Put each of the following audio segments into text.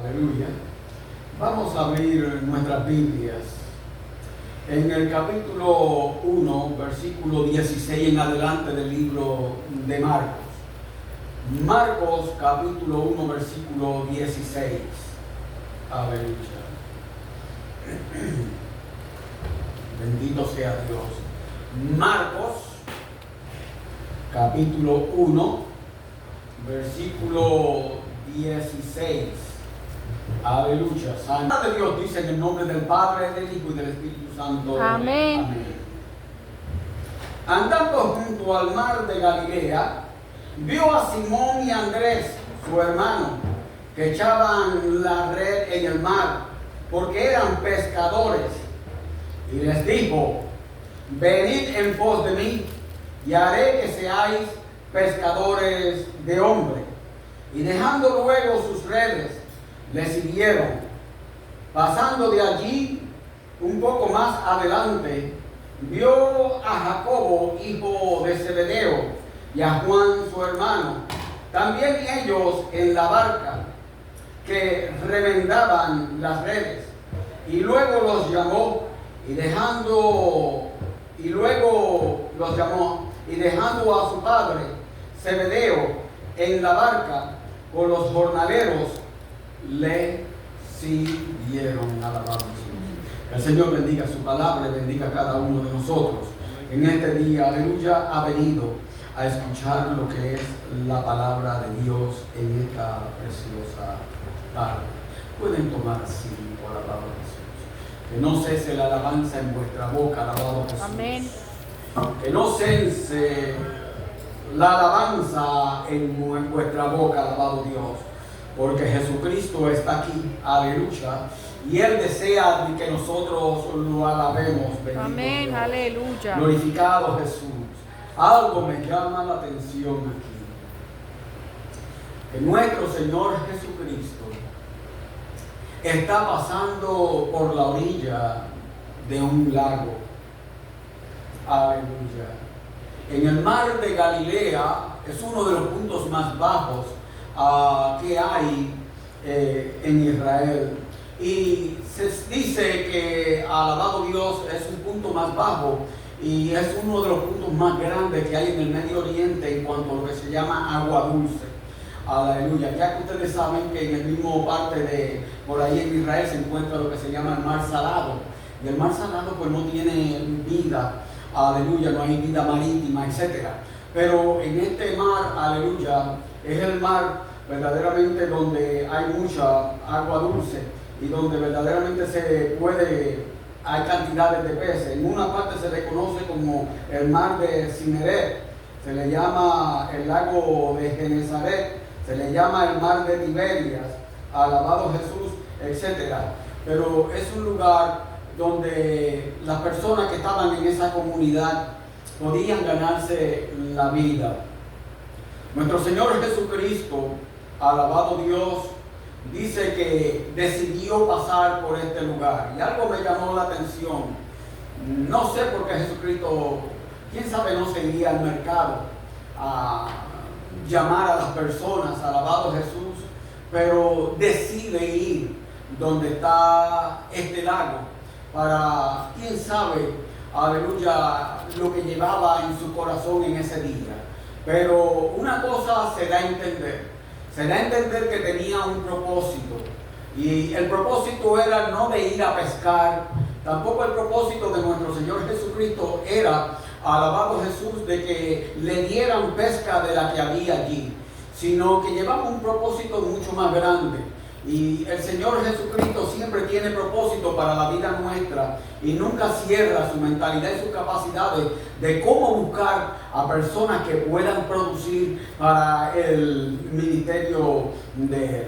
Aleluya. Vamos a abrir nuestras Biblias en el capítulo 1, versículo 16 en adelante del libro de Marcos. Marcos, capítulo 1, versículo 16. Aleluya. Bendito sea Dios. Marcos, capítulo 1, versículo 16. Aleluya. Santa de Dios dice en el nombre del Padre, del Hijo y del Espíritu Santo. Amén. Amén. Andando junto al mar de Galilea, vio a Simón y Andrés, su hermano, que echaban la red en el mar, porque eran pescadores. Y les dijo: venid en pos de mí, y haré que seáis pescadores de hombres. Y dejando luego sus redes, le siguieron. Pasando de allí un poco más adelante, vio a Jacobo, hijo de Zebedeo, y a Juan, su hermano, también ellos en la barca, que remendaban las redes. Y luego los llamó, y dejando a su padre Zebedeo en la barca con los jornaleros, le siguieron. Alabado Dios. El Señor bendiga su palabra y bendiga a cada uno de nosotros. En este día, aleluya, ha venido a escuchar lo que es la palabra de Dios en esta preciosa tarde. Pueden tomar así por alabado Jesús. Que no cese la alabanza en vuestra boca, alabado Jesús. Amén. Que no cese la alabanza en vuestra boca, alabado Dios. Porque Jesucristo está aquí, aleluya, y Él desea que nosotros lo alabemos. Bendito Amén, Dios. aleluya. Glorificado Jesús. Algo me llama la atención aquí. Que nuestro Señor Jesucristo está pasando por la orilla de un lago. Aleluya. En el mar de Galilea es uno de los puntos más bajos que hay en Israel, y se dice que, alabado Dios, es un punto más bajo y es uno de los puntos más grandes que hay en el Medio Oriente en cuanto a lo que se llama agua dulce. Aleluya. Ya que ustedes saben que en el mismo parte de por ahí en Israel se encuentra lo que se llama el mar salado, y el mar salado pues no tiene vida, aleluya, no hay vida marítima, etcétera. Pero en este mar, aleluya, es el mar verdaderamente donde hay mucha agua dulce y donde verdaderamente hay cantidades de peces. En una parte se le conoce como el mar de Cineret, se le llama el lago de Genesaret, se le llama el mar de Tiberias, alabado Jesús, etcétera. Pero es un lugar donde las personas que estaban en esa comunidad podían ganarse la vida. Nuestro Señor Jesucristo, alabado Dios, dice que decidió pasar por este lugar. Y algo me llamó la atención. No sé por qué Jesucristo, quién sabe, no se iría al mercado a llamar a las personas, alabado Jesús, pero decide ir donde está este lago para, quién sabe, aleluya, lo que llevaba en su corazón en ese día. Pero una cosa se da a entender que tenía un propósito, y el propósito era no de ir a pescar, tampoco el propósito de nuestro Señor Jesucristo era, alabado Jesús, de que le dieran pesca de la que había allí, sino que llevaba un propósito mucho más grande. Y el Señor Jesucristo siempre tiene propósito para la vida nuestra y nunca cierra su mentalidad y sus capacidades de cómo buscar a personas que puedan producir para el ministerio de Él.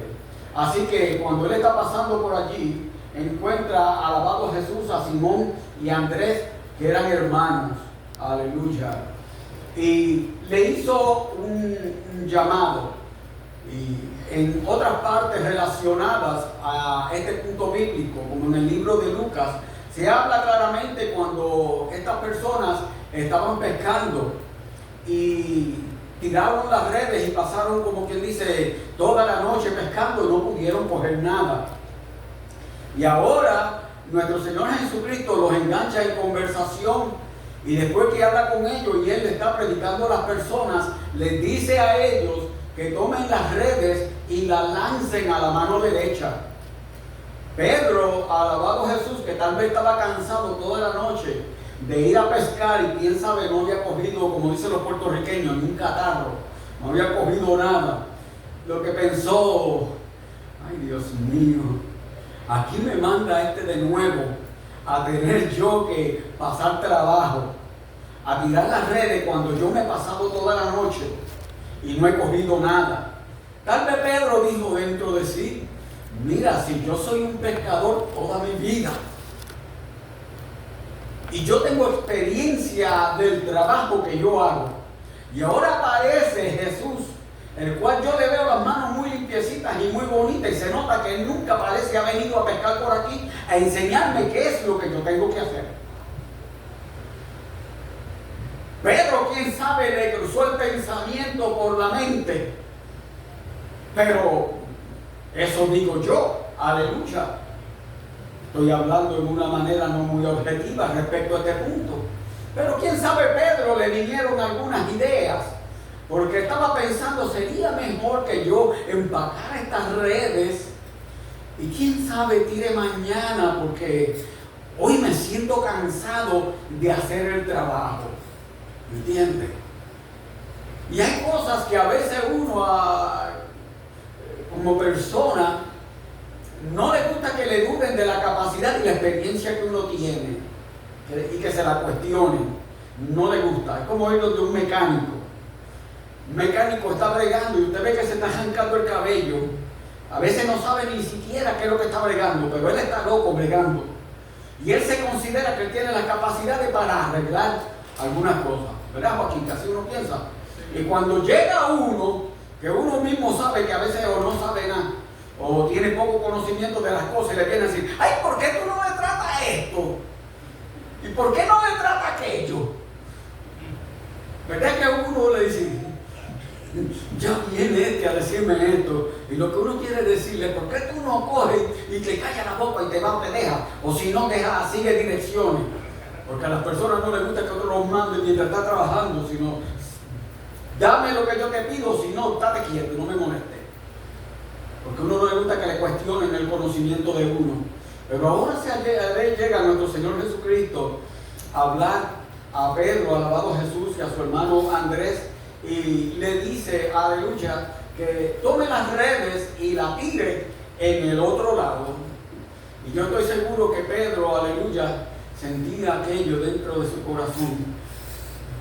Así que cuando Él está pasando por allí, encuentra, alabado Jesús, a Simón y a Andrés, que eran hermanos. Aleluya. Y le hizo un llamado. Y en otras partes relacionadas a este punto bíblico, como en el libro de Lucas, se habla claramente cuando estas personas estaban pescando y tiraron las redes y pasaron, como quien dice, toda la noche pescando y no pudieron coger nada. Y ahora nuestro Señor Jesucristo los engancha en conversación, y después que habla con ellos y Él le está predicando a las personas, les dice a ellos que tomen las redes y las lancen a la mano derecha. Pedro, alabado Jesús, que tal vez estaba cansado toda la noche de ir a pescar y quién sabe, no había cogido, como dicen los puertorriqueños, ni un catarro, no había cogido nada. Lo que pensó, ay Dios mío, aquí me manda de nuevo a tener yo que pasar trabajo, a tirar las redes cuando yo me he pasado toda la noche y no he cogido nada. Tal vez Pedro dijo dentro de sí, mira, si yo soy un pescador toda mi vida y yo tengo experiencia del trabajo que yo hago, y ahora aparece Jesús, el cual yo le veo las manos muy limpiecitas y muy bonitas, y se nota que él nunca parece haber venido a pescar por aquí a enseñarme qué es lo que yo tengo que hacer. Pedro, quién sabe, le cruzó el pensamiento por la mente, pero eso digo yo, aleluya. Estoy hablando de una manera no muy objetiva respecto a este punto. Pero quién sabe, Pedro le vinieron algunas ideas, porque estaba pensando, sería mejor que yo empacara estas redes y quién sabe tire mañana, porque hoy me siento cansado de hacer el trabajo. ¿Me entiende? Y hay cosas que a veces uno como persona no le gusta que le duden de la capacidad y la experiencia que uno tiene y que se la cuestionen. No le gusta. Es como ir donde un mecánico. Un mecánico está bregando y usted ve que se está arrancando el cabello. A veces no sabe ni siquiera qué es lo que está bregando, pero él está loco bregando. Y él se considera que él tiene las capacidades para arreglar algunas cosas. ¿Verdad, Joaquín? Que así uno piensa. Y cuando llega uno, que uno mismo sabe que a veces o no sabe nada, o tiene poco conocimiento de las cosas, y le viene a decir, ay, ¿por qué tú no me tratas esto? ¿Y por qué no me trata aquello? ¿Verdad que uno le dice, ya viene a decirme esto? Y lo que uno quiere decirle, ¿por qué tú no coges y te callas la boca y te vas o te dejas? O si no, sigue direcciones. Porque a las personas no les gusta que otros los manden mientras está trabajando, sino dame lo que yo te pido, si no, estate quieto, no me molestes. Porque a uno no le gusta que le cuestionen el conocimiento de uno. Pero ahora llega nuestro Señor Jesucristo a hablar a Pedro, alabado Jesús, y a su hermano Andrés, y le dice, aleluya, que tome las redes y la tire en el otro lado. Y yo estoy seguro que Pedro, aleluya, sentía aquello dentro de su corazón.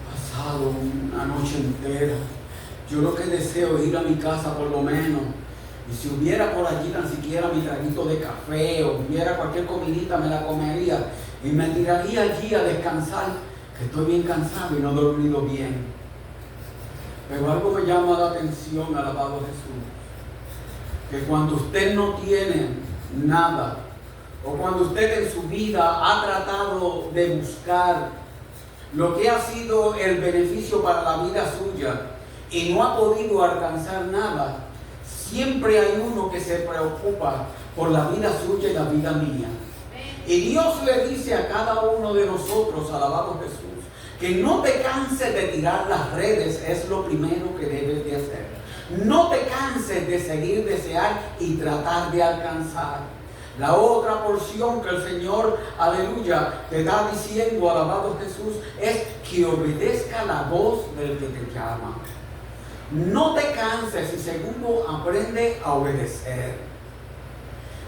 He pasado una noche entera. Yo lo que deseo es ir a mi casa por lo menos. Y si hubiera por allí tan siquiera mi traguito de café o hubiera cualquier comidita, me la comería y me tiraría allí a descansar, que estoy bien cansado y no he dormido bien. Pero algo me llama la atención, alabado Jesús, que cuando usted no tiene nada, o cuando usted en su vida ha tratado de buscar lo que ha sido el beneficio para la vida suya y no ha podido alcanzar nada, siempre hay uno que se preocupa por la vida suya y la vida mía. Y Dios le dice a cada uno de nosotros, alabado Jesús, que no te canses de tirar las redes, es lo primero que debes de hacer. No te canses de seguir, desear y tratar de alcanzar. La otra porción que el Señor, aleluya, te está diciendo, alabado Jesús, es que obedezca la voz del que te llama. No te canses y segundo, aprende a obedecer.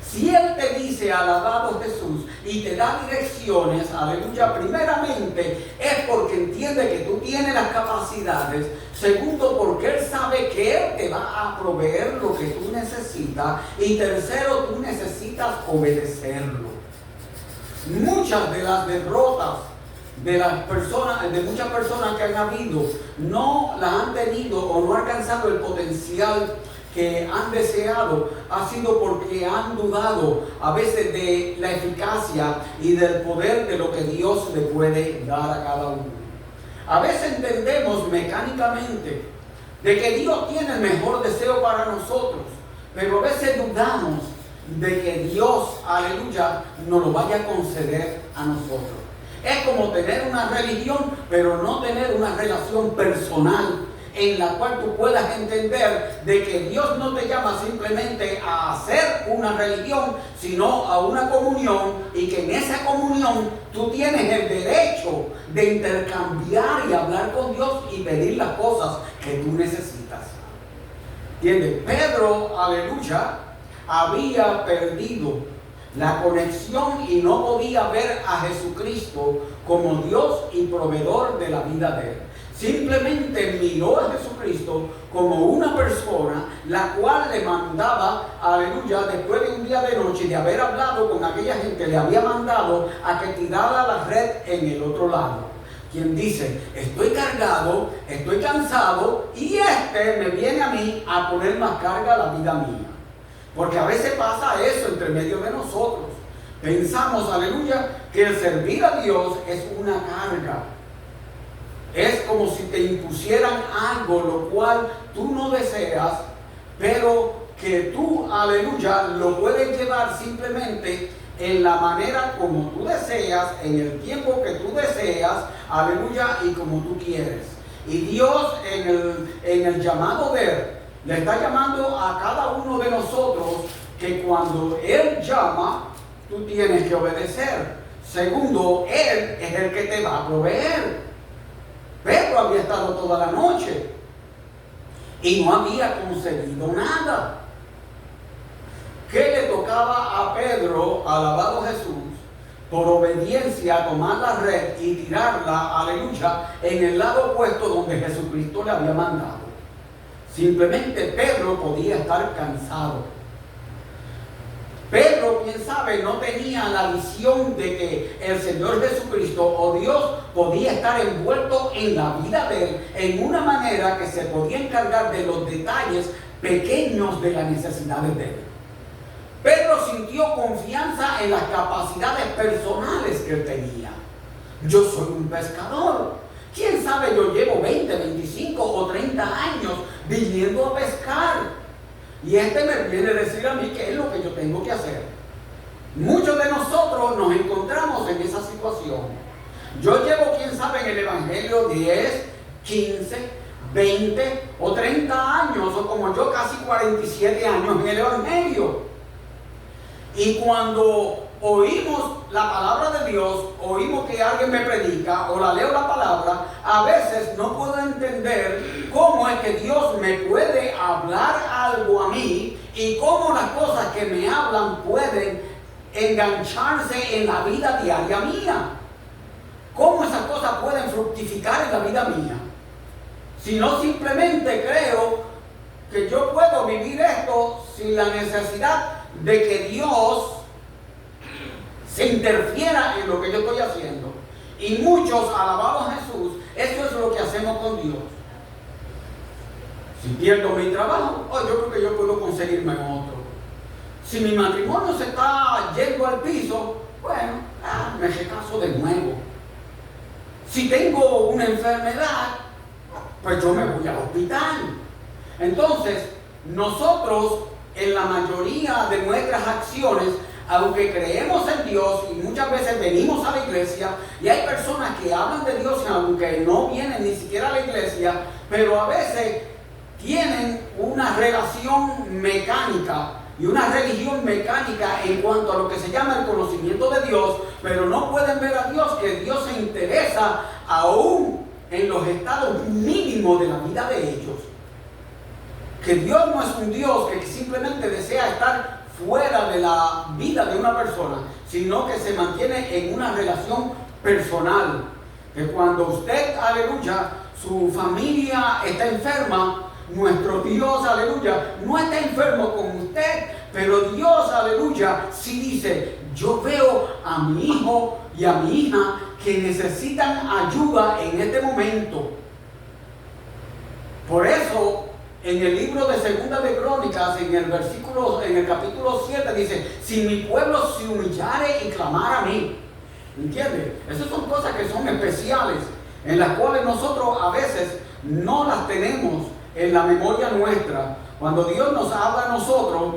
Si Él te dice, alabado Jesús, y te da direcciones, aleluya, primeramente es porque entiende que tú tienes las capacidades. Segundo, porque Él sabe que Él te va a proveer lo que tú necesitas. Y tercero, tú necesitas obedecerlo. Muchas de las derrotas de muchas personas que han habido, no las han tenido o no han alcanzado el potencial que han deseado, ha sido porque han dudado a veces de la eficacia y del poder de lo que Dios le puede dar a cada uno. A veces entendemos mecánicamente de que Dios tiene el mejor deseo para nosotros, pero a veces dudamos de que Dios, aleluya, nos lo vaya a conceder a nosotros. Es como tener una religión, pero no tener una relación personal en la cual tú puedas entender de que Dios no te llama simplemente a hacer una religión, sino a una comunión, y que en esa comunión tú tienes el derecho de intercambiar y hablar con Dios y pedir las cosas que tú necesitas. ¿Entiendes? Pedro, aleluya, había perdido la conexión y no podía ver a Jesucristo como Dios y proveedor de la vida de él. Simplemente miró a Jesucristo como una persona la cual le mandaba, aleluya, después de un día de noche de haber hablado con aquella gente, le había mandado a que tirara la red en el otro lado. Quien dice, estoy cargado, estoy cansado y me viene a mí a poner más carga a la vida mía. Porque a veces pasa eso entre medio de nosotros. Pensamos, aleluya, que el servir a Dios es una carga. Es como si te impusieran algo lo cual tú no deseas, pero que tú, aleluya, lo puedes llevar simplemente en la manera como tú deseas, en el tiempo que tú deseas, aleluya, y como tú quieres. Y Dios en el llamado de él, le está llamando a cada uno de nosotros que cuando Él llama, tú tienes que obedecer. Segundo, Él es el que te va a proveer. Pedro había estado toda la noche y no había conseguido nada. ¿Qué le tocaba a Pedro, alabado Jesús, por obediencia, tomar la red y tirarla, aleluya, en el lado opuesto donde Jesucristo le había mandado? Simplemente Pedro podía estar cansado. Pedro, quién sabe, no tenía la visión de que el Señor Jesucristo o Dios podía estar envuelto en la vida de él en una manera que se podía encargar de los detalles pequeños de las necesidades de él. Pedro sintió confianza en las capacidades personales que él tenía. Yo soy un pescador. ¿Quién sabe? Yo llevo 20, 25 o 30 años viniendo a pescar. Y me viene a decir a mí qué es lo que yo tengo que hacer. Muchos de nosotros nos encontramos en esa situación. Yo llevo, quién sabe, en el Evangelio 10, 15, 20 o 30 años, o como yo casi 47 años en el Evangelio. Y cuando oímos la palabra de Dios, oímos que alguien me predica o la leo la palabra, a veces no puedo entender cómo es que Dios me puede hablar algo a mí y cómo las cosas que me hablan pueden engancharse en la vida diaria mía. Cómo esas cosas pueden fructificar en la vida mía. Si no, simplemente creo que yo puedo vivir esto sin la necesidad de que Dios se interfiera en lo que yo estoy haciendo. Y muchos, alabados a Jesús, eso es lo que hacemos con Dios. Si pierdo mi trabajo, yo creo que yo puedo conseguirme otro. Si mi matrimonio se está yendo al piso, bueno, me recaso de nuevo. Si tengo una enfermedad, pues yo me voy al hospital. Entonces, nosotros, en la mayoría de nuestras acciones, aunque creemos en Dios y muchas veces venimos a la iglesia, y hay personas que hablan de Dios aunque no vienen ni siquiera a la iglesia, pero a veces tienen una relación mecánica y una religión mecánica en cuanto a lo que se llama el conocimiento de Dios, pero no pueden ver a Dios, que Dios se interesa aún en los estados mínimos de la vida de ellos. Que Dios no es un Dios que simplemente desea estar fuera de la vida de una persona, sino que se mantiene en una relación personal. Que cuando usted, aleluya, su familia está enferma, nuestro Dios, aleluya, no está enfermo con usted, pero Dios, aleluya, sí dice, yo veo a mi hijo y a mi hija que necesitan ayuda en este momento. Por eso, en el libro de Segunda de Crónicas, en el capítulo 7, dice, si mi pueblo se humillare y clamara a mí. ¿Entiendes? Esas son cosas que son especiales, en las cuales nosotros a veces no las tenemos en la memoria nuestra, cuando Dios nos habla a nosotros,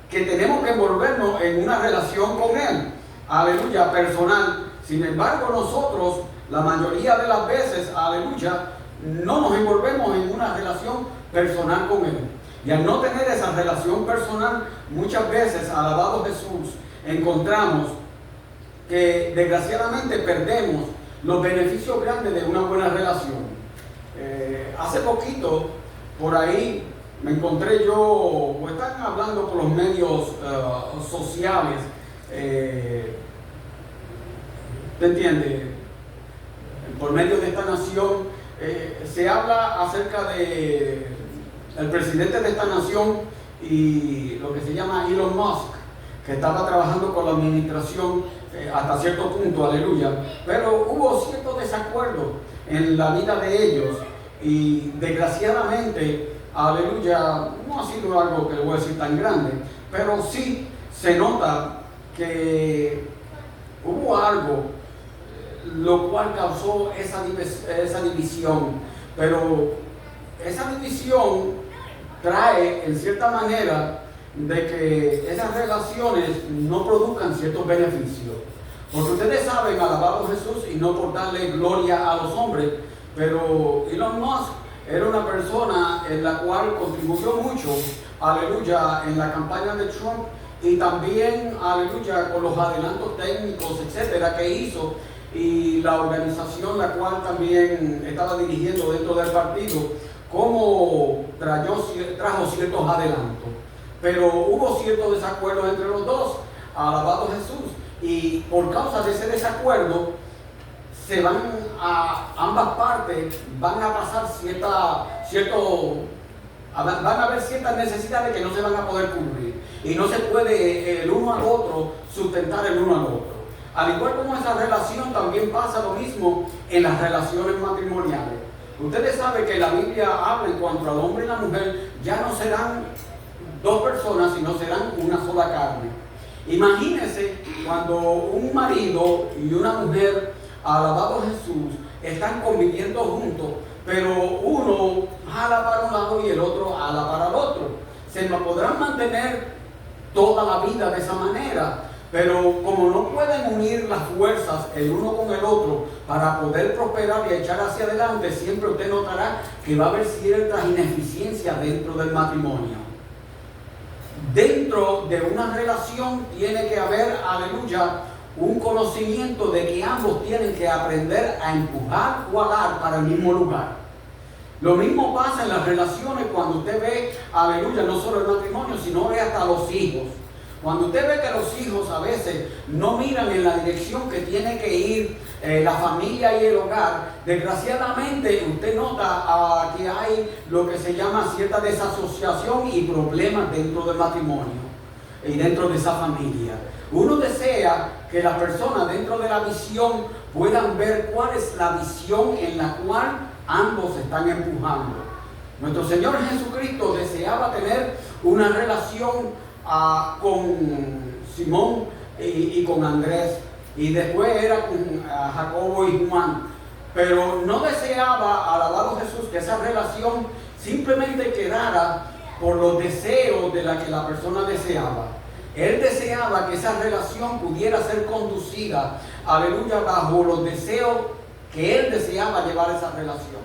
que tenemos que envolvernos en una relación con Él, aleluya, personal. Sin embargo, nosotros, la mayoría de las veces, aleluya, no nos envolvemos en una relación personal con Él. Y al no tener esa relación personal, muchas veces, alabado Jesús, encontramos que desgraciadamente perdemos los beneficios grandes de una buena relación. Hace poquito, por ahí, me encontré yo, o están hablando por los medios sociales, ¿te entiendes? Por medio de esta nación, se habla acerca de el presidente de esta nación y lo que se llama Elon Musk, que estaba trabajando con la administración hasta cierto punto, aleluya, pero hubo cierto desacuerdo en la vida de ellos y desgraciadamente, aleluya, no ha sido algo que le voy a decir tan grande, pero sí se nota que hubo algo lo cual causó esa división, pero esa división trae en cierta manera de que esas relaciones no produzcan ciertos beneficios, porque ustedes saben, alabado Jesús, y no por darle gloria a los hombres, pero Elon Musk era una persona en la cual contribuyó mucho, aleluya, en la campaña de Trump y también, aleluya, con los adelantos técnicos, etcétera, que hizo, y la organización la cual también estaba dirigiendo dentro del partido, como trajo ciertos adelantos. Pero hubo ciertos desacuerdos entre los dos, alabado Jesús, y por causa de ese desacuerdo, ambas partes van a pasar van a haber ciertas necesidades que no se van a poder cubrir, y no se puede el uno al otro sustentar el uno al otro. Al igual como esa relación, también pasa lo mismo en las relaciones matrimoniales. Ustedes saben que la Biblia habla en cuanto al hombre y la mujer, ya no serán dos personas, sino serán una sola carne. Imagínense cuando un marido y una mujer, alabado Jesús, están conviviendo juntos, pero uno jala para un lado y el otro jala para el otro. Se podrán mantener toda la vida de esa manera, pero como no pueden unir las fuerzas el uno con el otro para poder prosperar y echar hacia adelante, siempre usted notará que va a haber ciertas ineficiencias dentro del matrimonio. Dentro de una relación tiene que haber, aleluya, un conocimiento de que ambos tienen que aprender a empujar o a dar para el mismo lugar. Lo mismo pasa en las relaciones cuando usted ve, aleluya, no solo el matrimonio, sino ve hasta los hijos. Cuando usted ve que los hijos a veces no miran en la dirección que tiene que ir la familia y el hogar, desgraciadamente usted nota que hay lo que se llama cierta desasociación y problemas dentro del matrimonio y dentro de esa familia. Uno desea que las personas dentro de la visión puedan ver cuál es la visión en la cual ambos están empujando. Nuestro Señor Jesucristo deseaba tener una relación con Simón y con Andrés, y después era con Jacobo y Juan, pero no deseaba, alabado Jesús, que esa relación simplemente quedara por los deseos de la que la persona deseaba. Él deseaba que esa relación pudiera ser conducida, aleluya, bajo los deseos que él deseaba llevar esa relación.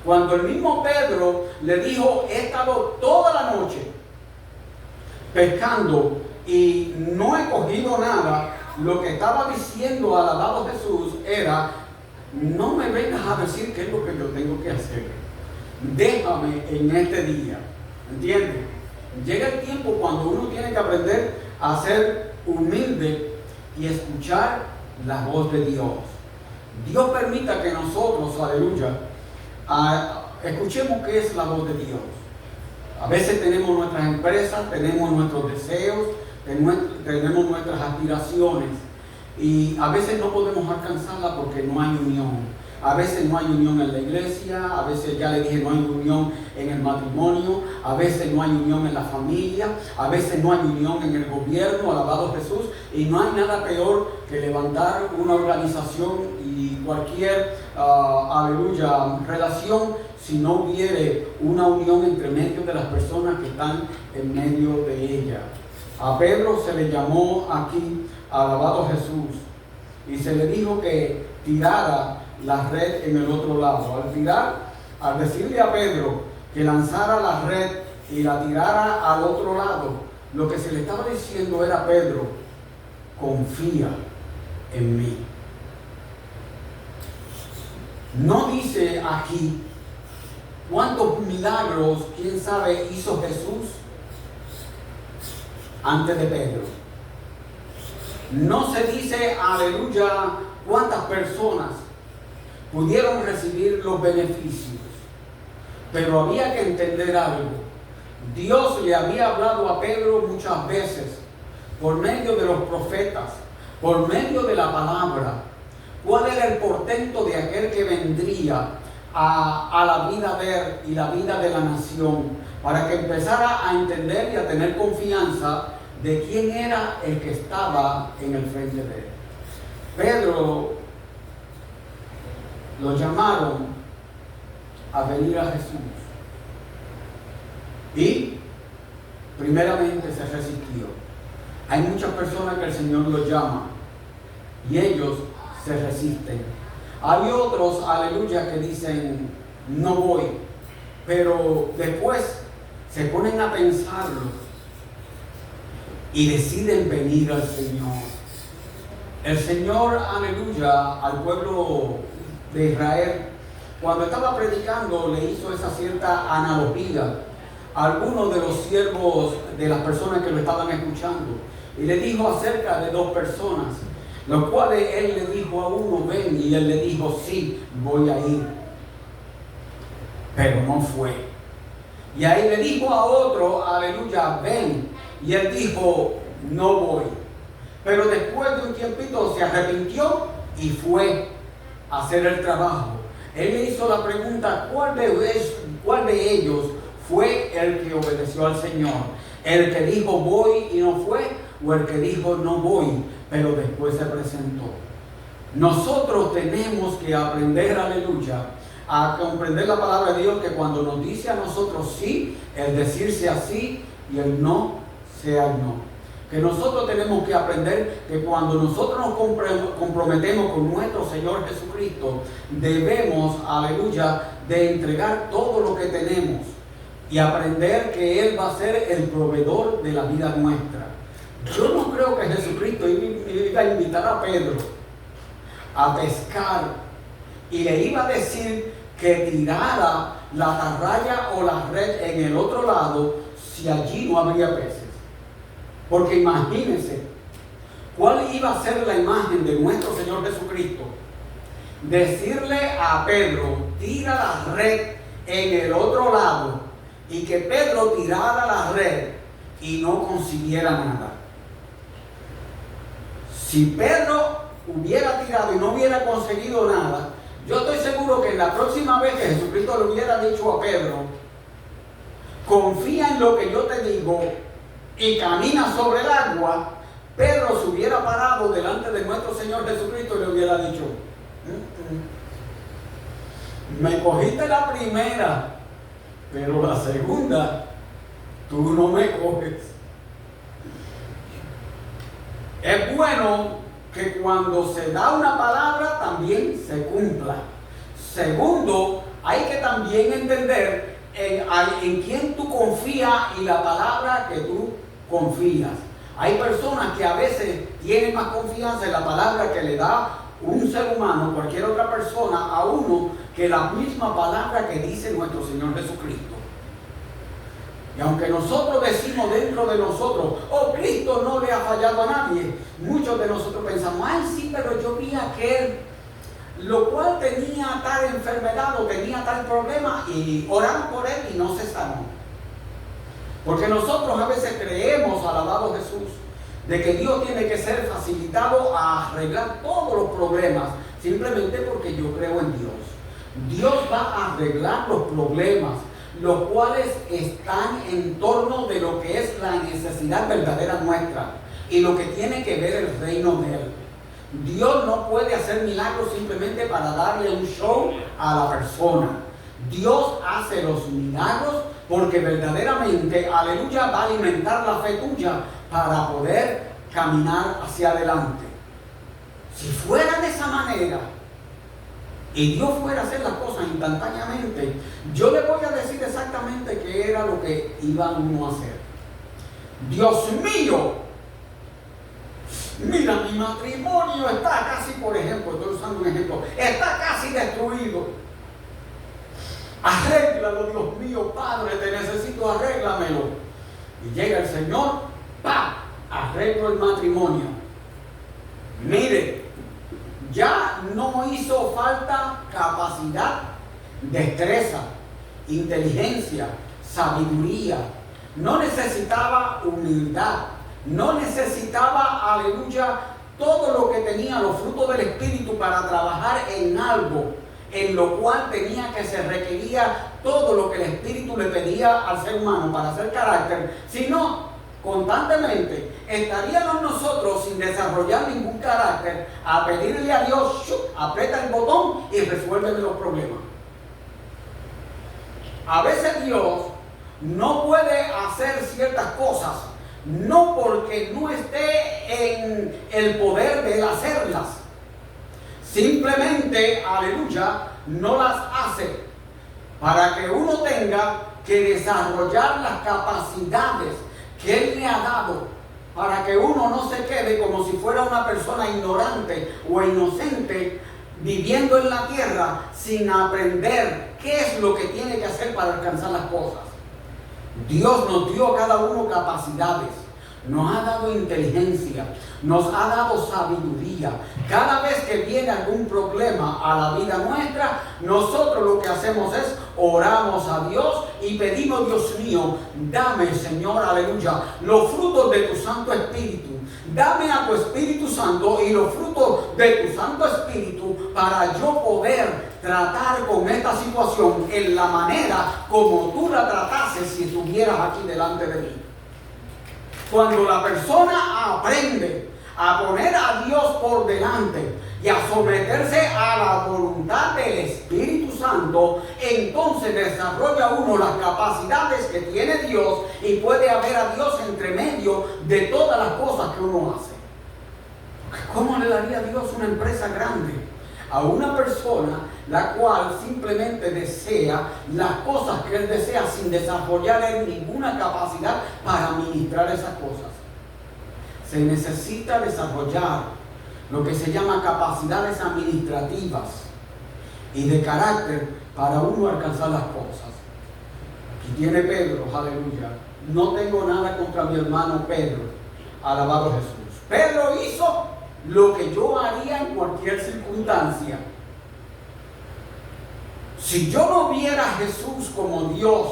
Cuando el mismo Pedro le dijo, he estado toda la noche pescando y no he cogido nada, lo que estaba diciendo, alabado Jesús, era, no me vengas a decir qué es lo que yo tengo que hacer, déjame en este día. ¿Entiendes? Llega el tiempo cuando uno tiene que aprender a ser humilde y escuchar la voz de Dios. Dios permita que nosotros, aleluya, escuchemos qué es la voz de Dios. A veces tenemos nuestras empresas, tenemos nuestros deseos, tenemos nuestras aspiraciones, y a veces no podemos alcanzarla porque no hay unión. A veces no hay unión en la iglesia, a veces, ya le dije, no hay unión en el matrimonio, a veces no hay unión en la familia, a veces no hay unión en el gobierno, alabado Jesús, y no hay nada peor que levantar una organización y cualquier, aleluya, relación si no hubiere una unión entre medio de las personas que están en medio de ella. A Pedro se le llamó aquí, alabado Jesús, y se le dijo que tirara la red en el otro lado. Al decirle a Pedro que lanzara la red y la tirara al otro lado, lo que se le estaba diciendo era: Pedro, confía en mí. No dice aquí cuántos milagros, quién sabe, hizo Jesús antes de Pedro. No se dice, aleluya, cuántas personas pudieron recibir los beneficios. Pero había que entender algo. Dios le había hablado a Pedro muchas veces por medio de los profetas, por medio de la palabra, cuál era el portento de aquel que vendría a la vida de él y la vida de la nación, para que empezara a entender y a tener confianza de quién era el que estaba en el frente de él. Pedro lo llamaron a venir a Jesús y primeramente se resistió. Hay muchas personas que el Señor los llama y ellos se resisten. Hay otros, aleluya, que dicen no voy, pero después se ponen a pensarlo y deciden venir al Señor. El Señor, aleluya, al pueblo de Israel, cuando estaba predicando, le hizo esa cierta analogía a algunos de los siervos de las personas que lo estaban escuchando, y le dijo acerca de dos personas, los cuales él le dijo a uno: ven, y él le dijo: sí, voy a ir, pero no fue. Y ahí le dijo a otro, aleluya, ven, y él dijo: no voy. Pero después de un tiempito se arrepintió y fue a hacer el trabajo. Él le hizo la pregunta: ¿cuál de ellos fue el que obedeció al Señor? ¿El que dijo voy y no fue? ¿O el que dijo no voy, pero después se presentó? Nosotros tenemos que aprender, aleluya, a comprender la palabra de Dios, que cuando nos dice a nosotros sí, el decirse así y el no sea el no. Que nosotros tenemos que aprender que cuando nosotros nos comprometemos con nuestro Señor Jesucristo, debemos, aleluya, de entregar todo lo que tenemos y aprender que Él va a ser el proveedor de la vida nuestra. Yo no creo que Jesucristo iba a invitar a Pedro a pescar y le iba a decir que tirara la atarraya o la red en el otro lado si allí no habría peces. Porque imagínense, ¿cuál iba a ser la imagen de nuestro Señor Jesucristo? Decirle a Pedro: tira la red en el otro lado, y que Pedro tirara la red y no consiguiera nada. Si Pedro hubiera tirado y no hubiera conseguido nada, yo estoy seguro que la próxima vez que Jesucristo le hubiera dicho a Pedro: confía en lo que yo te digo y camina sobre el agua, Pedro se hubiera parado delante de nuestro Señor Jesucristo y le hubiera dicho: me cogiste la primera, pero la segunda tú no me coges. Es bueno que cuando se da una palabra también se cumpla. Segundo, hay que también entender en quién tú confías y la palabra que tú confías. Hay personas que a veces tienen más confianza en la palabra que le da un ser humano, cualquier otra persona, a uno, que la misma palabra que dice nuestro Señor Jesucristo. Y aunque nosotros decimos dentro de nosotros: oh, Cristo no le ha fallado a nadie, muchos de nosotros pensamos: ay, sí, pero yo vi a aquel, lo cual tenía tal enfermedad o tenía tal problema, y oraron por él y no se sanó. Porque nosotros a veces creemos, alabado Jesús, de que Dios tiene que ser facilitado a arreglar todos los problemas, simplemente porque yo creo en Dios. Dios va a arreglar los problemas, los cuales están en torno de lo que es la necesidad verdadera nuestra y lo que tiene que ver el reino de Él. Dios no puede hacer milagros simplemente para darle un show a la persona. Dios hace los milagros porque verdaderamente, aleluya, va a alimentar la fe tuya para poder caminar hacia adelante. Si fuera de esa manera y Dios fuera a hacer las cosas instantáneamente, yo le voy a decir exactamente qué era lo que iba uno a hacer. Dios mío, mira, mi matrimonio está casi, por ejemplo, estoy usando un ejemplo, está casi destruido. Arréglalo, Dios mío, Padre, te necesito, arréglamelo. Y llega el Señor, ¡pam!, arreglo el matrimonio. Mire, ya no hizo falta capacidad, destreza, inteligencia, sabiduría. No necesitaba humildad, no necesitaba, aleluya, todo lo que tenía, los frutos del Espíritu para trabajar en algo en lo cual tenía que se requería todo lo que el Espíritu le pedía al ser humano para hacer carácter, sino constantemente estaríamos nosotros sin desarrollar ningún carácter a pedirle a Dios, aprieta el botón y resuélveme los problemas. A veces Dios no puede hacer ciertas cosas, no porque no esté en el poder de él hacerlas, simplemente, aleluya, no las hace para que uno tenga que desarrollar las capacidades que él le ha dado, para que uno no se quede como si fuera una persona ignorante o inocente viviendo en la tierra sin aprender qué es lo que tiene que hacer para alcanzar las cosas. Dios nos dio a cada uno capacidades, nos ha dado inteligencia, nos ha dado sabiduría. Cada vez que viene algún problema a la vida nuestra, nosotros lo que hacemos es oramos a Dios y pedimos, Dios mío, dame, Señor, aleluya, los frutos de tu Santo Espíritu. Dame a tu Espíritu Santo y los frutos de tu Santo Espíritu para yo poder tratar con esta situación en la manera como tú la tratases si estuvieras aquí delante de mí. Cuando la persona aprende a poner a Dios por delante y a someterse a la voluntad del Espíritu Santo, entonces desarrolla uno las capacidades que tiene Dios y puede ver a Dios entre medio de todas las cosas que uno hace. ¿Cómo le daría a Dios una empresa grande a una persona la cual simplemente desea las cosas que él desea sin desarrollar en ninguna capacidad para administrar esas cosas? Se necesita desarrollar lo que se llama capacidades administrativas y de carácter para uno alcanzar las cosas. Aquí tiene Pedro, aleluya. No tengo nada contra mi hermano Pedro, alabado Jesús. Pedro hizo lo que yo haría en cualquier circunstancia. Si yo no viera a Jesús como Dios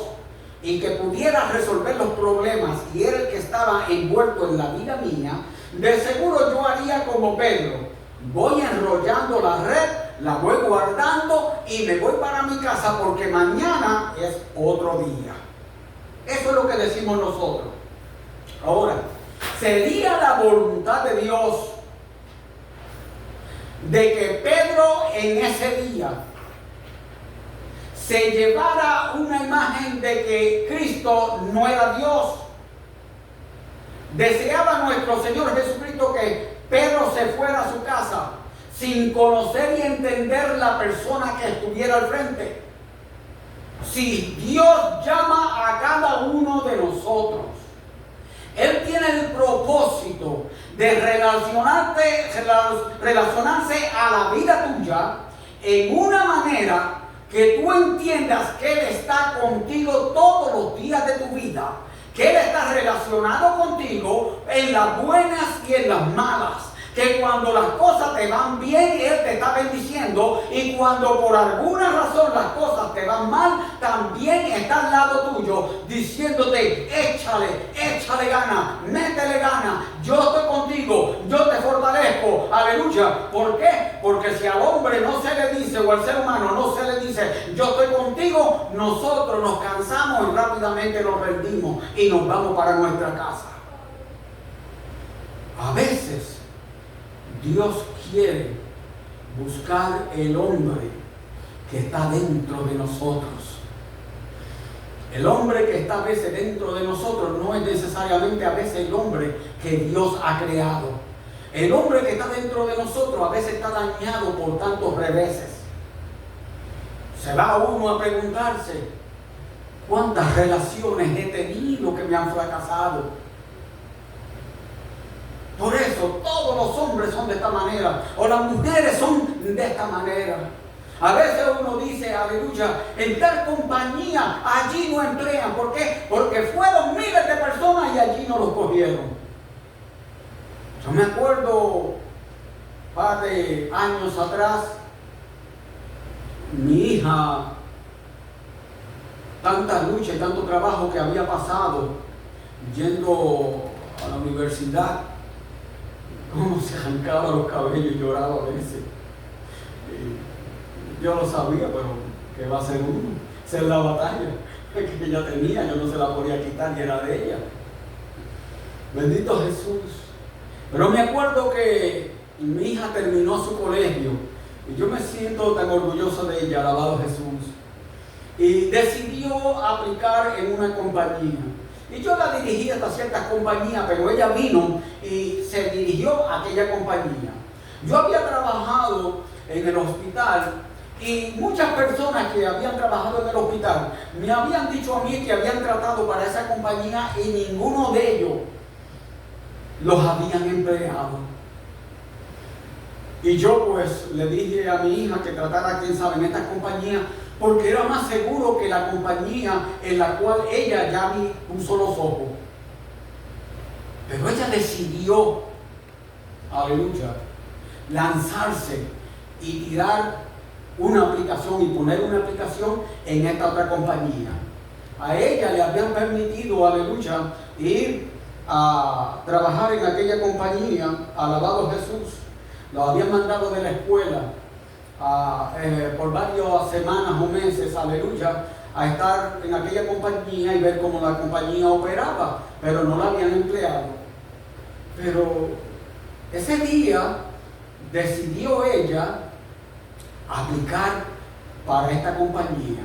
y que pudiera resolver los problemas y era el que estaba envuelto en la vida mía, de seguro yo haría como Pedro. Voy enrollando la red, la voy guardando y me voy para mi casa porque mañana es otro día. Eso es lo que decimos nosotros. Ahora, sería la voluntad de Dios de que Pedro en ese día se llevara una imagen de que Cristo no era Dios. Deseaba nuestro Señor Jesucristo que Pedro se fuera a su casa sin conocer y entender la persona que estuviera al frente. Si Dios llama a cada uno de nosotros, Él tiene el propósito de relacionarse a la vida tuya en una manera que tú entiendas que Él está contigo todos los días de tu vida, que Él está relacionado contigo en las buenas y en las malas, que cuando las cosas te van bien, Él te está bendiciendo, y cuando por alguna razón las cosas te van mal, también está al lado tuyo, diciéndote, échale gana, métele gana, yo estoy contigo, yo te fortalezco, aleluya. ¿Por qué? Porque si al hombre no se le dice, o al ser humano no se le dice, yo estoy contigo, nosotros nos cansamos y rápidamente nos rendimos y nos vamos para nuestra casa. A veces Dios quiere buscar el hombre que está dentro de nosotros. El hombre que está a veces dentro de nosotros no es necesariamente a veces el hombre que Dios ha creado. El hombre que está dentro de nosotros a veces está dañado por tantos reveses. Se va uno a preguntarse, ¿cuántas relaciones he tenido que me han fracasado? Por eso todos los hombres son de esta manera, o las mujeres son de esta manera. A veces uno dice, aleluya, en tal compañía allí no emplean. ¿Por qué? Porque fueron miles de personas y allí no los cogieron. Yo me acuerdo, un par de años atrás, mi hija, tanta lucha y tanto trabajo que había pasado yendo a la universidad, cómo se arrancaba los cabellos y lloraba a veces. Yo lo sabía, pero ¿qué va a hacer uno? Esa es la batalla que ella tenía, yo no se la podía quitar y era de ella. Bendito Jesús. Pero me acuerdo que mi hija terminó su colegio y yo me siento tan orgulloso de ella, alabado Jesús. Y decidió aplicar en una compañía. Y yo la dirigí hasta ciertas compañías, pero ella vino y se dirigió a aquella compañía. Yo había trabajado en el hospital y muchas personas que habían trabajado en el hospital me habían dicho a mí que habían tratado para esa compañía y ninguno de ellos los habían empleado. Y yo pues le dije a mi hija que tratara, quién sabe, en esta compañía, porque era más seguro que la compañía en la cual ella ya puso los ojos. Pero ella decidió, aleluya, lanzarse y tirar una aplicación y poner una aplicación en esta otra compañía. A ella le habían permitido, aleluya, ir a trabajar en aquella compañía, alabado Jesús. Lo habían mandado de la escuela por varias semanas o meses, aleluya, a estar en aquella compañía y ver cómo la compañía operaba, pero no la habían empleado. Pero ese día decidió ella aplicar para esta compañía.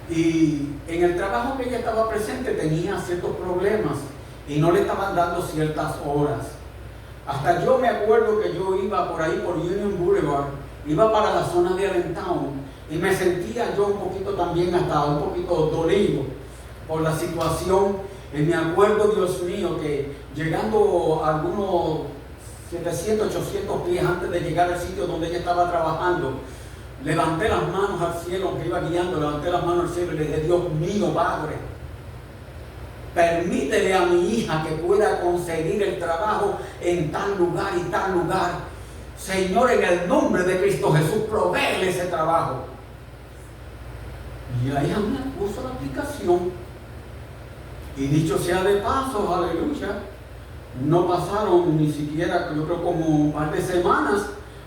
Y en el trabajo que ella estaba presente tenía ciertos problemas y no le estaban dando ciertas horas. Hasta yo me acuerdo que yo iba por ahí por Union Boulevard, iba para la zona de Allentown y me sentía yo un poquito también, hasta un poquito dolido por la situación. Y me acuerdo, Dios mío, que llegando a algunos 700, 800 pies antes de llegar al sitio donde ella estaba trabajando, levanté las manos al cielo, aunque iba guiando, levanté las manos al cielo y le dije, Dios mío, Padre, permítele a mi hija que pueda conseguir el trabajo en tal lugar y tal lugar. Señor, en el nombre de Cristo Jesús, provéele ese trabajo. Y la hija me puso la aplicación. Y dicho sea de paso, aleluya, no pasaron ni siquiera, yo creo, como un par de semanas,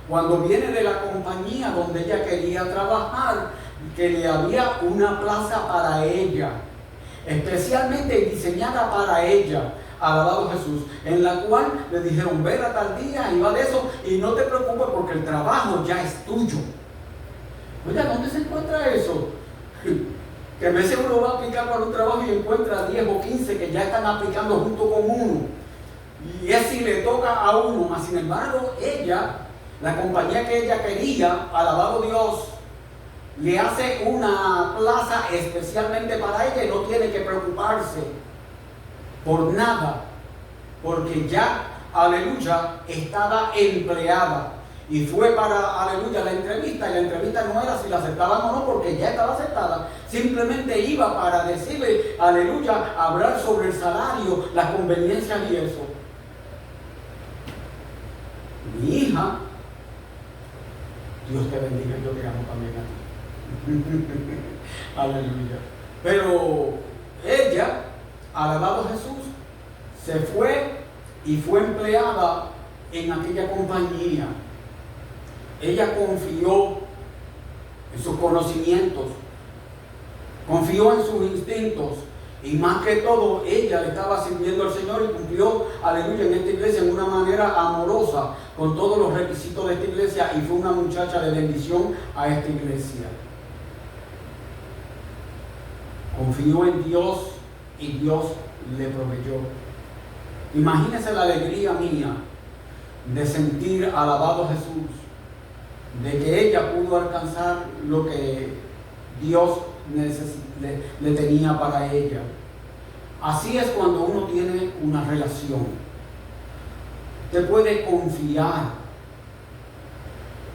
cuando viene de la compañía donde ella quería trabajar, que le había una plaza para ella, especialmente diseñada para ella, alabado Jesús, en la cual le dijeron, ven a tal día y va de eso, y no te preocupes porque el trabajo ya es tuyo. Oiga, ¿dónde se encuentra eso? Que a veces uno va a aplicar para un trabajo y encuentra 10 o 15 que ya están aplicando junto con uno, y es si le toca a uno, mas sin embargo ella, la compañía que ella quería, alabado Dios, le hace una plaza especialmente para ella y no tiene que preocuparse por nada, porque ya, aleluya, estaba empleada. Y fue para, aleluya, la entrevista, y la entrevista no era si la aceptaban o no, porque ya estaba aceptada. Simplemente iba para decirle, aleluya, hablar sobre el salario, las conveniencias y eso. Mi hija, Dios te bendiga, yo te amo también a ti. Aleluya. Pero ella, alabado Jesús, se fue y fue empleada en aquella compañía. Ella confió en sus conocimientos, confió en sus instintos Y más que todo, ella le estaba sirviendo al Señor y cumplió, aleluya, en esta iglesia en una manera amorosa con todos los requisitos de esta iglesia, y fue una muchacha de bendición a esta iglesia. Confió en Dios y Dios le proveyó. Imagínense la alegría mía de sentir alabado Jesús, de que ella pudo alcanzar lo que Dios le tenía para ella. Así es cuando uno tiene una relación. Usted puede confiar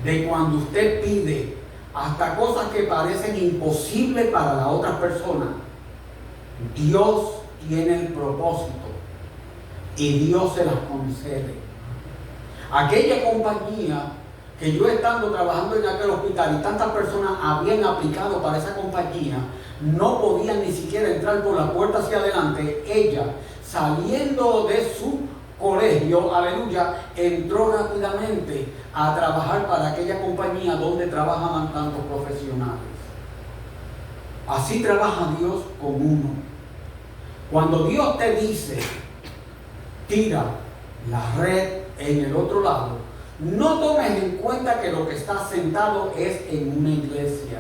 de cuando usted pide hasta cosas que parecen imposibles para la otra persona. Dios tiene el propósito y Dios se las concede. Aquella compañía que yo estando trabajando en aquel hospital y tantas personas habían aplicado para esa compañía, no podían ni siquiera entrar por la puerta hacia adelante. Ella, saliendo de su colegio, aleluya, entró rápidamente a trabajar para aquella compañía donde trabajaban tantos profesionales. Así trabaja Dios con uno. Cuando Dios te dice, tira la red en el otro lado, no tomes en cuenta que lo que está sentado es en una iglesia.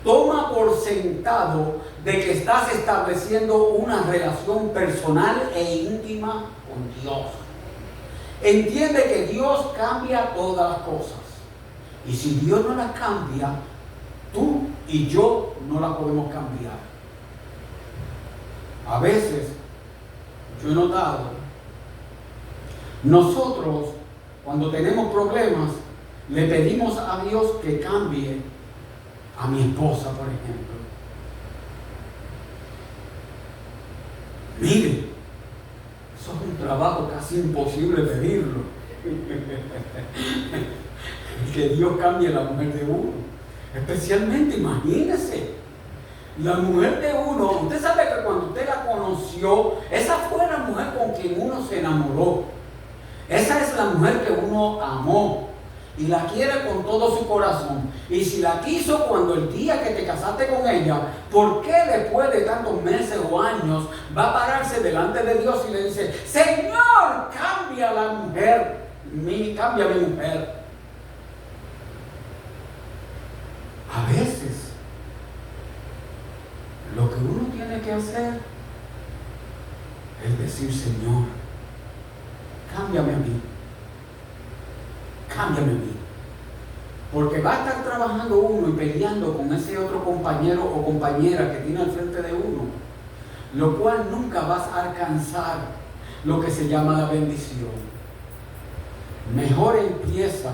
Toma por sentado de que estás estableciendo una relación personal e íntima con Dios. Entiende que Dios cambia todas las cosas. Y si Dios no las cambia, tú y yo no las podemos cambiar. A veces, yo he notado, nosotros cuando tenemos problemas, le pedimos a Dios que cambie a mi esposa, por ejemplo. Mire, eso es un trabajo casi imposible pedirlo. Que Dios cambie a la mujer de uno. Especialmente, imagínese, la mujer de uno. Usted sabe que cuando usted la conoció, esa fue la mujer con quien uno se enamoró. Esa es la mujer que uno amó y la quiere con todo su corazón. Y si la quiso cuando el día que te casaste con ella, ¿por qué después de tantos meses o años va a pararse delante de Dios y le dice, Señor, cambia la mujer, cambia mi mujer? A veces, lo que uno tiene que hacer es decir, Señor, cámbiame a mí. Cámbiame a mí. Porque va a estar trabajando uno y peleando con ese otro compañero o compañera que tiene al frente de uno, lo cual nunca vas a alcanzar lo que se llama la bendición. Mejor empieza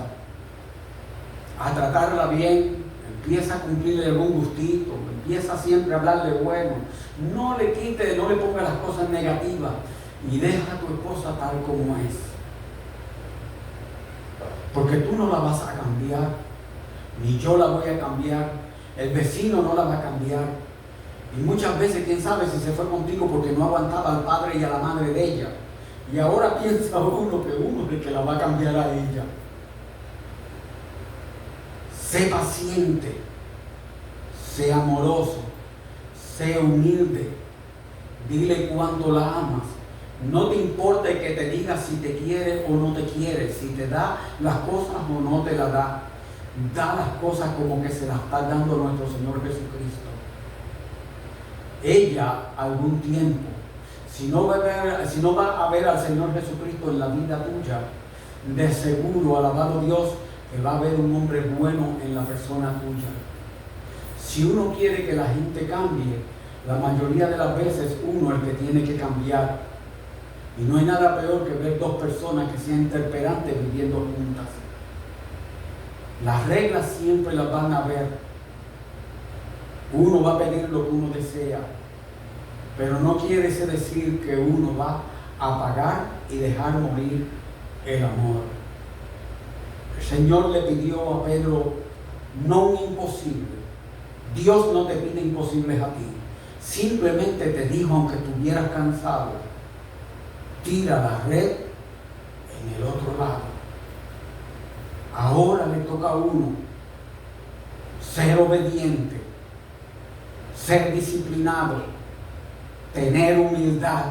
a tratarla bien, empieza a cumplirle algún gustito, empieza siempre a hablarle bueno. No le quite, no le ponga las cosas negativas. Y deja a tu esposa tal como es. Porque tú no la vas a cambiar, ni yo la voy a cambiar, el vecino no la va a cambiar. Y muchas veces, quién sabe si se fue contigo porque no aguantaba al padre y a la madre de ella. Y ahora piensa uno que uno es el que la va a cambiar a ella. Sé paciente, sé amoroso, sé humilde, dile cuánto la amas. No te importa que te diga si te quiere o no te quiere, si te da las cosas o no te las da. Da las cosas como que se las está dando nuestro Señor Jesucristo. Ella, algún tiempo, si no va a ver al Señor Jesucristo en la vida tuya, de seguro, alabado Dios, que va a haber un hombre bueno en la persona tuya. Si uno quiere que la gente cambie, la mayoría de las veces uno es el que tiene que cambiar. Y no hay nada peor que ver dos personas que sean interperantes viviendo juntas. Las reglas siempre las van a ver. Uno va a pedir lo que uno desea, pero no quiere decir que uno va a pagar y dejar morir el amor. El Señor le pidió a Pedro no un imposible. Dios no te pide imposibles a ti. Simplemente te dijo, aunque estuvieras cansado, tira la red en el otro lado. Ahora le toca a uno ser obediente, ser disciplinado, tener humildad,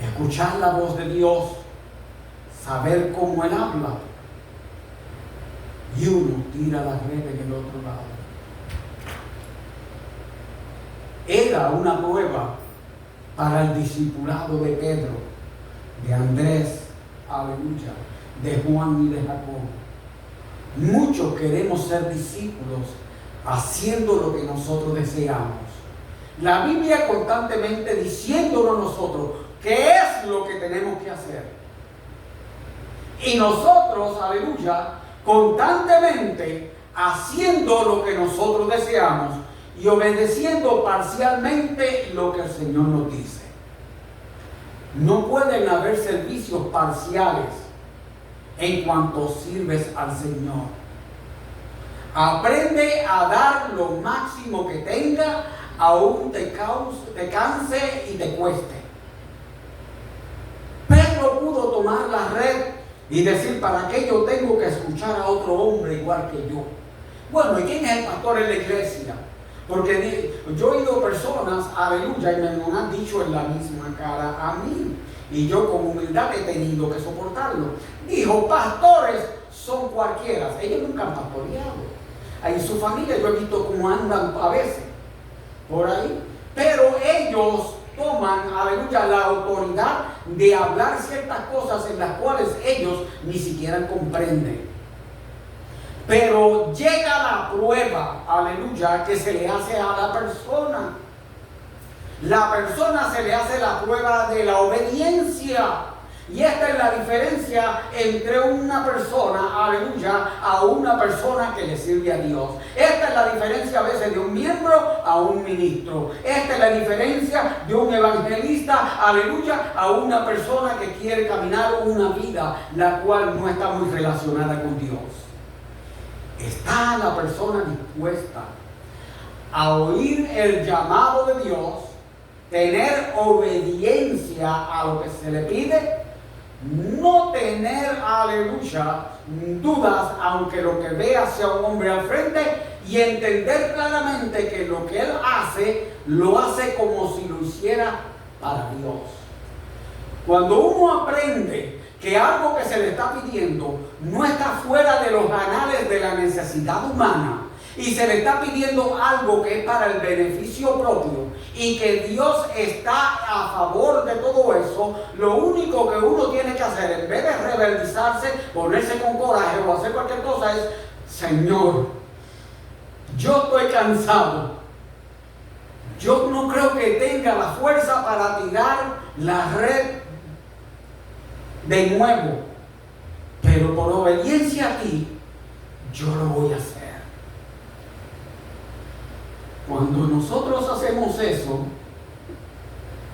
escuchar la voz de Dios, saber cómo Él habla, y uno tira la red en el otro lado. Era una prueba para el discipulado de Pedro, de Andrés, aleluya, de Juan y de Jacobo. Muchos queremos ser discípulos haciendo lo que nosotros deseamos. La Biblia constantemente diciéndonos a nosotros qué es lo que tenemos que hacer. Y nosotros, aleluya, constantemente haciendo lo que nosotros deseamos y obedeciendo parcialmente lo que el Señor nos dice. No pueden haber servicios parciales en cuanto sirves al Señor. Aprende a dar lo máximo que tenga, aún te canse y te cueste. Pedro pudo tomar la red y decir, ¿para qué yo tengo que escuchar a otro hombre igual que yo? Bueno, ¿y quién es el pastor en la iglesia? Porque yo he oído personas, aleluya, y me lo han dicho en la misma cara a mí. Y yo con humildad he tenido que soportarlo. Dijo, pastores son cualquiera. Ellos nunca han pastoreado. En su familia yo he visto cómo andan a veces por ahí. Pero ellos toman, aleluya, la autoridad de hablar ciertas cosas en las cuales ellos ni siquiera comprenden. Pero llega la prueba, aleluya, que se le hace a la persona. La persona se le hace la prueba de la obediencia. Y esta es la diferencia entre una persona, aleluya, a una persona que le sirve a Dios. Esta es la diferencia a veces de un miembro a un ministro. Esta es la diferencia de un evangelista, aleluya, a una persona que quiere caminar una vida la cual no está muy relacionada con Dios. ¿Está la persona dispuesta a oír el llamado de Dios, tener obediencia a lo que se le pide, no tener, aleluya, dudas, aunque lo que vea sea un hombre al frente, y entender claramente que lo que él hace, lo hace como si lo hiciera para Dios? Cuando uno aprende que algo que se le está pidiendo no está fuera de los anales de la necesidad humana y se le está pidiendo algo que es para el beneficio propio y que Dios está a favor de todo eso, lo único que uno tiene que hacer, en vez de rebeldizarse, ponerse con coraje o hacer cualquier cosa, es: Señor, yo estoy cansado, yo no creo que tenga la fuerza para tirar la red de nuevo, pero por obediencia a ti, yo lo voy a hacer. Cuando nosotros hacemos eso,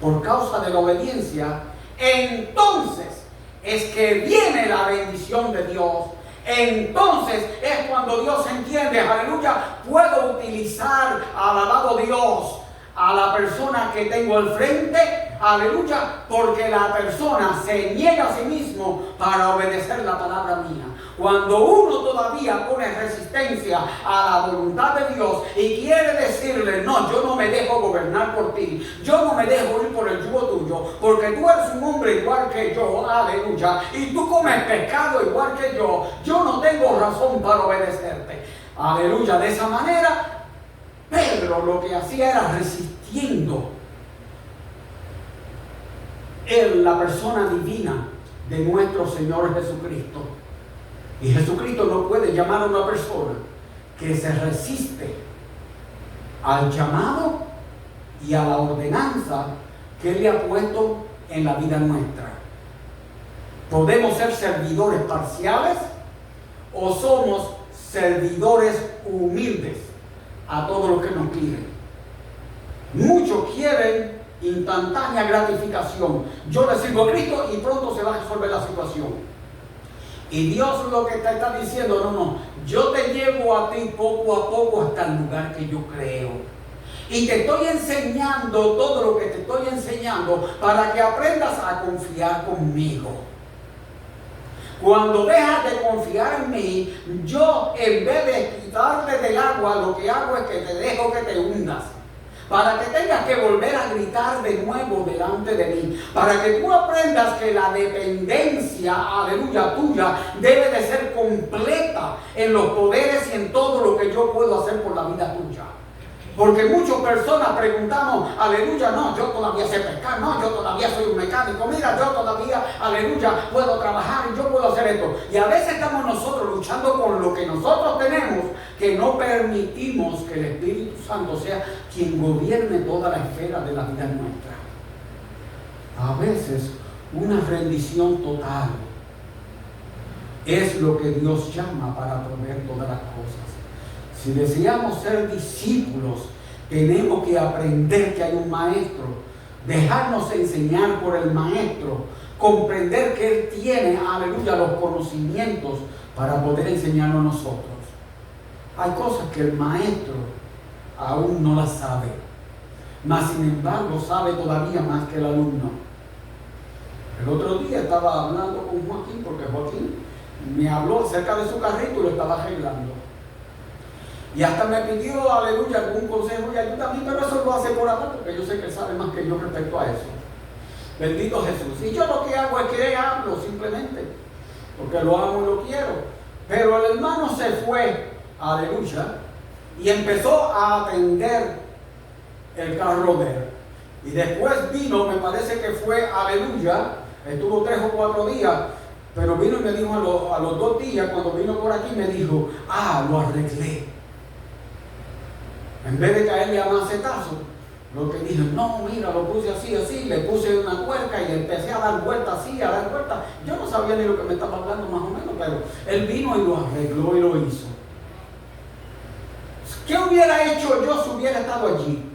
por causa de la obediencia, entonces es que viene la bendición de Dios. Entonces es cuando Dios entiende, aleluya, puedo utilizar, alabado Dios, a la persona que tengo al frente, aleluya, porque la persona se niega a sí mismo para obedecer la palabra mía. Cuando uno todavía pone resistencia a la voluntad de Dios y quiere decirle: no, yo no me dejo gobernar por ti, yo no me dejo ir por el yugo tuyo, porque tú eres un hombre igual que yo, aleluya, y tú comes pescado igual que yo no tengo razón para obedecerte, aleluya. De esa manera Pedro lo que hacía era resistiendo la persona divina de nuestro Señor Jesucristo. Y Jesucristo no puede llamar a una persona que se resiste al llamado y a la ordenanza que Él le ha puesto en la vida nuestra. Podemos ser servidores parciales o somos servidores humildes a todos los que nos quieren. Muchos quieren instantánea gratificación. Yo le sirvo a Cristo y pronto se va a resolver la situación. Y Dios lo que te está diciendo: no, yo te llevo a ti poco a poco hasta el lugar que yo creo. Y te estoy enseñando todo lo que te estoy enseñando para que aprendas a confiar conmigo. Cuando dejas de confiar en mí, yo, en vez de quitarte del agua, lo que hago es que te dejo que te hundas. para que tengas que volver a gritar de nuevo delante de mí, para que tú aprendas que la dependencia, aleluya, tuya debe de ser completa en los poderes y en todo lo que yo puedo hacer por la vida tuya. Porque muchas personas preguntamos, aleluya, no, yo todavía sé pescar, no, yo todavía soy un mecánico, mira, yo todavía, aleluya, puedo trabajar y yo puedo hacer esto. Y a veces estamos nosotros luchando con lo que nosotros tenemos, que no permitimos que el Espíritu Santo sea quien gobierne toda la esfera de la vida nuestra. A veces una rendición total es lo que Dios llama para proveer todas las cosas. Si deseamos ser discípulos, tenemos que aprender que hay un maestro, dejarnos enseñar por el maestro, comprender que Él tiene, aleluya, los conocimientos para poder enseñarnos a nosotros. Hay cosas que el maestro aún no las sabe, mas sin embargo sabe todavía más que el alumno. El otro día estaba hablando con Joaquín, porque Joaquín me habló acerca de su carrito y lo estaba arreglando. Y hasta me pidió, aleluya, algún consejo y ayuda a mí, pero eso lo hace por aparte, porque yo sé que él sabe más que yo respecto a eso. Bendito Jesús. Y yo lo que hago es que hablo simplemente, porque lo amo y lo quiero. Pero el hermano se fue, aleluya, y empezó a atender el carro de él. Y después vino, me parece que fue, aleluya, estuvo 3 o 4 días, pero vino y me dijo a los 2 días, cuando vino por aquí, me dijo, lo arreglé. En vez de caerle a macetazo, lo que dije, no, mira, lo puse así, le puse una tuerca y le empecé a dar vueltas así, a dar vueltas. Yo no sabía ni lo que me estaba hablando más o menos, pero él vino y lo arregló y lo hizo. ¿Qué hubiera hecho yo si hubiera estado allí?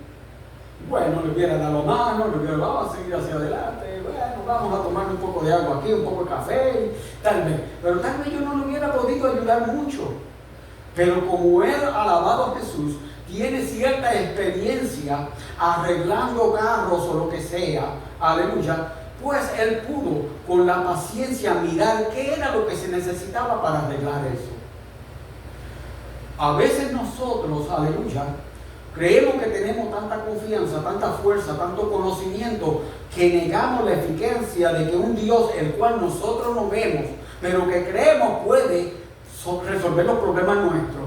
Bueno, le hubiera dado mano, le hubiera vamos a seguir hacia adelante, bueno, vamos a tomar un poco de agua aquí, un poco de café, tal vez. Pero tal vez yo no le hubiera podido ayudar mucho. Pero como él, alabado a Jesús, tiene cierta experiencia arreglando carros o lo que sea, aleluya, pues él pudo con la paciencia mirar qué era lo que se necesitaba para arreglar eso. A veces nosotros, aleluya, creemos que tenemos tanta confianza, tanta fuerza, tanto conocimiento, que negamos la eficacia de que un Dios, el cual nosotros no vemos, pero que creemos puede resolver los problemas nuestros.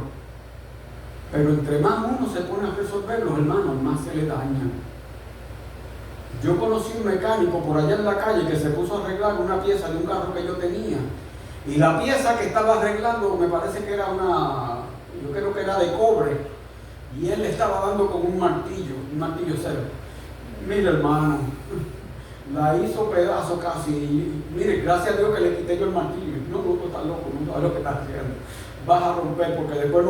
Pero entre más uno se pone a resolverlos, hermanos, más se le dañan. Yo conocí un mecánico por allá en la calle que se puso a arreglar una pieza de un carro que yo tenía. Y la pieza que estaba arreglando, me parece que era yo creo que era de cobre. Y él le estaba dando con un martillo cero. Mire, hermano, la hizo pedazo casi. Y mire, gracias a Dios que le quité yo el martillo. No, tú estás loco, no sabes lo que estás haciendo. Vas a romper, porque después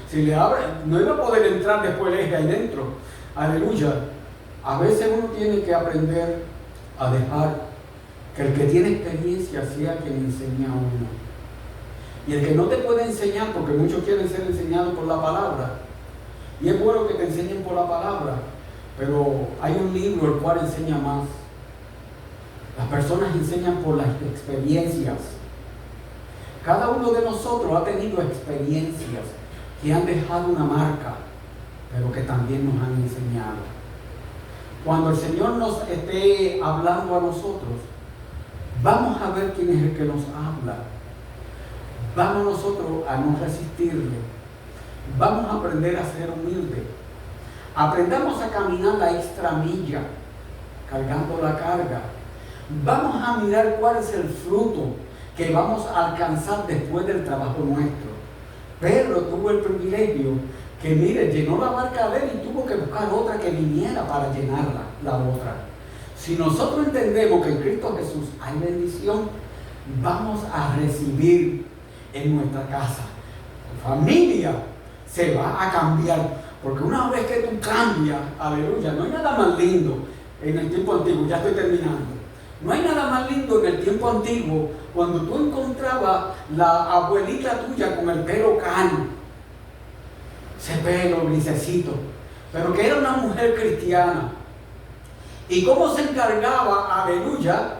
si le abre, no iba a poder entrar después el eje ahí dentro. Aleluya. A veces uno tiene que aprender a dejar que el que tiene experiencia sea quien enseña a uno. Y el que no te puede enseñar, porque muchos quieren ser enseñados por la palabra, y es bueno que te enseñen por la palabra, pero hay un libro el cual enseña más. Las personas enseñan por las experiencias. Cada uno de nosotros ha tenido experiencias que han dejado una marca, pero que también nos han enseñado. Cuando el Señor nos esté hablando a nosotros, vamos a ver quién es el que nos habla. Vamos nosotros a no resistirle. Vamos a aprender a ser humildes. Aprendamos a caminar la extra milla, cargando la carga. Vamos a mirar cuál es el fruto que vamos a alcanzar después del trabajo nuestro. Pedro tuvo el privilegio que, mire, llenó la barca de él y tuvo que buscar otra que viniera para llenarla, la otra. Si nosotros entendemos que en Cristo Jesús hay bendición, vamos a recibir en nuestra casa. Tu familia se va a cambiar, porque una vez que tú cambias, aleluya, no hay nada más lindo en el tiempo antiguo, ya estoy terminando. No hay nada más lindo en el tiempo antiguo cuando tú encontrabas la abuelita tuya con el pelo cano, ese pelo grisecito, pero que era una mujer cristiana. Y cómo se encargaba, aleluya,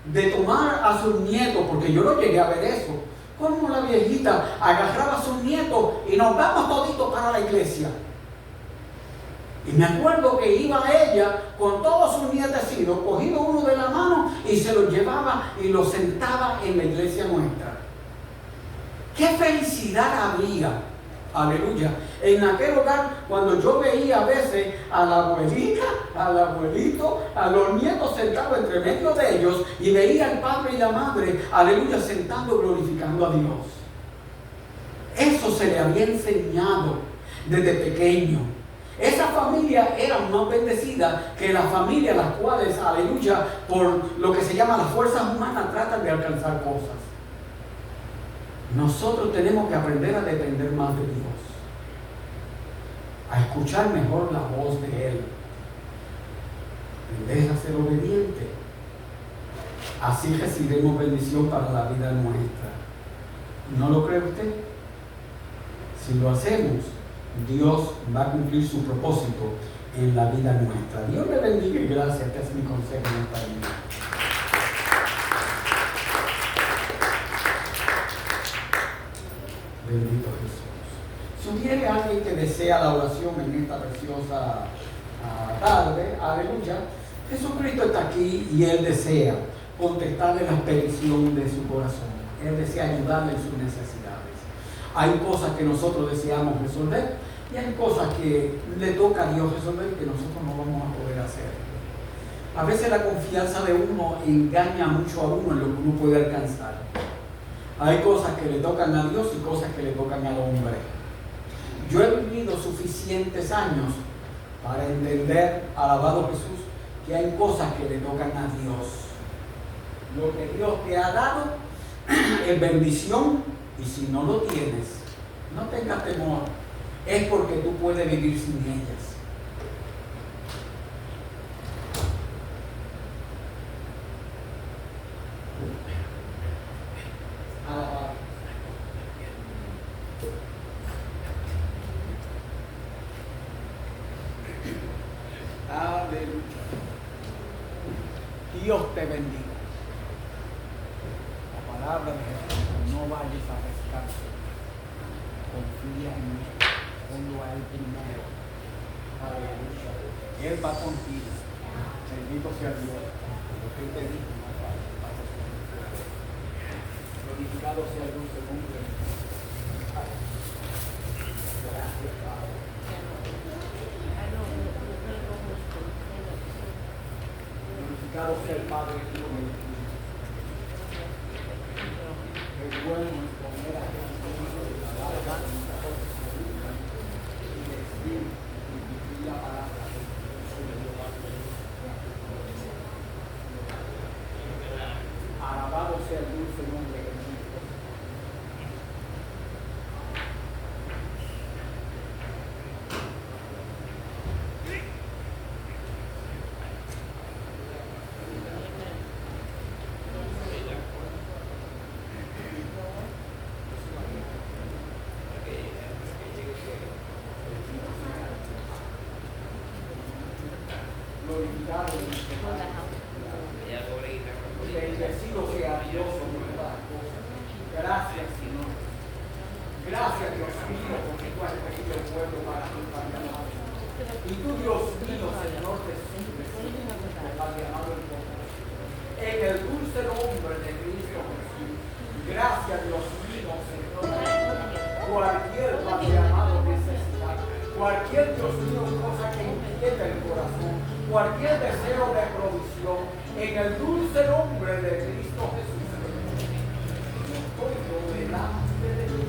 de tomar a sus nietos, porque yo lo llegué a ver eso. Cómo la viejita agarraba a sus nietos y nos vamos toditos para la iglesia. Y me acuerdo que iba ella con todos sus nietecidos, cogido uno de la mano y se lo llevaba y lo sentaba en la iglesia nuestra. ¡Qué felicidad había! Aleluya. En aquel hogar, cuando yo veía a veces a la abuelita, al abuelito, a los nietos sentados entre medio de ellos y veía al padre y la madre, aleluya, sentando glorificando a Dios. Eso se le había enseñado desde pequeño. Esa familia era más bendecida que las familias las cuales, aleluya, por lo que se llama las fuerzas humanas tratan de alcanzar cosas. Nosotros tenemos que aprender a depender más de Dios, a escuchar mejor la voz de Él, aprender a ser obediente. Así recibiremos bendición para la vida nuestra. ¿No lo cree usted? Si lo hacemos, Dios va a cumplir su propósito en la vida nuestra. Dios le bendiga y gracias. Este es mi consejo en esta vida. Bendito Jesús. Si hubiera alguien que desea la oración en esta preciosa tarde, aleluya, Jesucristo está aquí y Él desea contestarle las peticiones de su corazón. Él desea ayudarle en sus necesidades. Hay cosas que nosotros deseamos resolver y hay cosas que le toca a Dios resolver que nosotros no vamos a poder hacer. A veces la confianza de uno engaña mucho a uno en lo que uno puede alcanzar. Hay cosas que le tocan a Dios y cosas que le tocan al hombre. Yo he vivido suficientes años para entender, alabado Jesús, que hay cosas que le tocan a Dios. Lo que Dios te ha dado es bendición y si no lo tienes, no tengas temor. Es porque tú puedes vivir sin ellas. Aleluya. Dios te bendiga. La palabra de Jesús, no vayas a descansar. Confía en Él. Ponlo a Él primero. Aleluya. Él va contigo. Bendito sea Dios. Lo que Él te dijo, glorificado sea el dulce nombre. Gracias, Padre. Glorificado sea el Padre que lo bendiga. Es bueno poner a Jesús la verdad y decir la palabra. Alabado sea el dulce nombre de Jesús. Glorificado bendecido sea Dios sobre todas las cosas. Gracias, Señor. Gracias, Dios mío, porque tú has escogido el pueblo para ti, Padre amado. Y tú, Dios mío, Señor, te sirves, Padre amado, el poder. En el dulce nombre de Cristo Jesús. Gracias, Dios mío, Señor. Cualquier, Padre amado, necesidad, cualquier, Dios mío, cosa que inquieta el corazón, cualquier deseo de provisión, en el dulce nombre de Cristo Jesús, estoy delante de Dios.